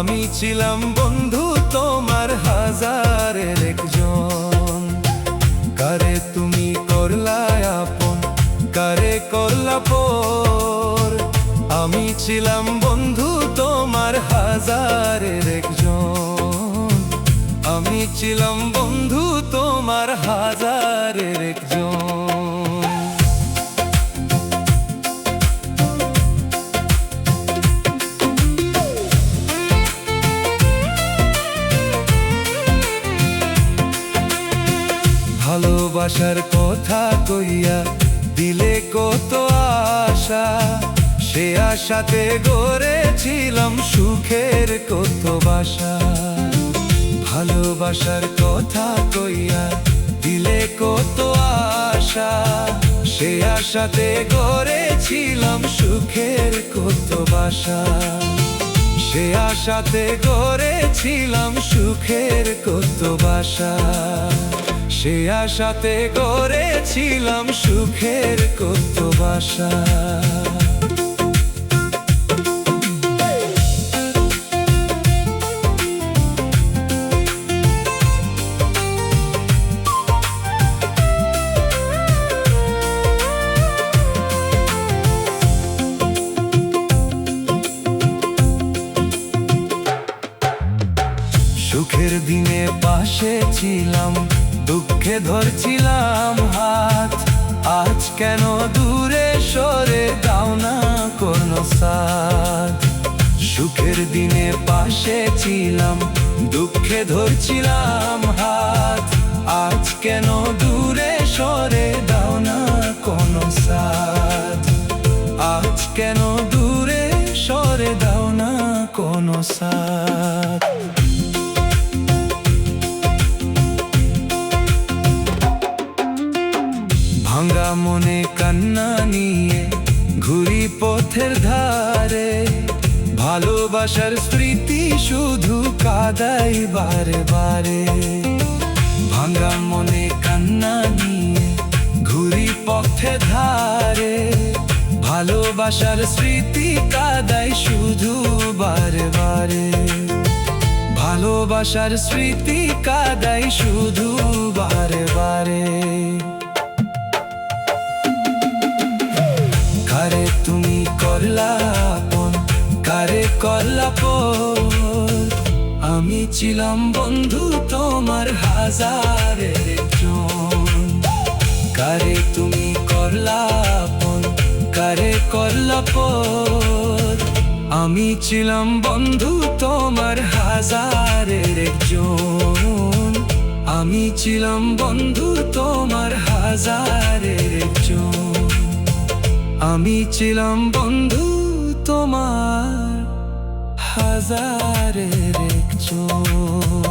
আমি ছিলাম বন্ধু তোমার হাজারের একজন। কারে তুমি করলা আপন, কারে করলা পর। আমি ছিলাম বন্ধু তোমার হাজারের একজন। আমি ছিলাম বন্ধু তোমার হাজারের একজন। ভালোবাসার কথা কইয়া দিলে কত আশা, সে আশাতে গড়েছিলাম সুখের কত বাসা। ভালোবাসার কথা কইয়া দিলে কত আশা, সে আশাতে গড়েছিলাম সুখের কত বাসা। সে আশাতে গড়েছিলাম সুখের কত বাসা। সে আশাতে গড়েছিলাম সুখের কত বাসা। সুখের দিনে পাশে ছিলাম, দুঃখে ধরছিলাম হাত। আজ কেন দূরে সরে দাও না কোনো সাথ। সুখের দিনে পাশে ছিলাম, দুঃখে ধরছিলাম হাত। আজ কেন দূরে সরে দাও না কোনো সাথ। আজ কেন দূরে সরে দাও না কোনো সাথ। ভাঙা মনে কান্না নিয়ে ঘুরি পথের ধারে। ভালোবাসার স্মৃতি শুধু কাঁদাই বারে বারে। ভাঙা মনে কান্না নিয়ে ঘুরি পথের ধারে। ভালোবাসার স্মৃতি কাঁদাই শুধু বারে বারে। ভালোবাসার স্মৃতি কাঁদাই শুধু বারে বারে। কারে তুমি করলা আপন, কারে করলা পর। আমি ছিলাম বন্ধু তোমার হাজারের একজন। কারে তুমি করলা আপন, কারে করলা পর। আমি ছিলাম বন্ধু তোমার হাজারের একজন। আমি ছিলাম বন্ধু তোমার হাজারের একজন। আমি ছিলাম বন্ধু তোমার হাজারের একজন।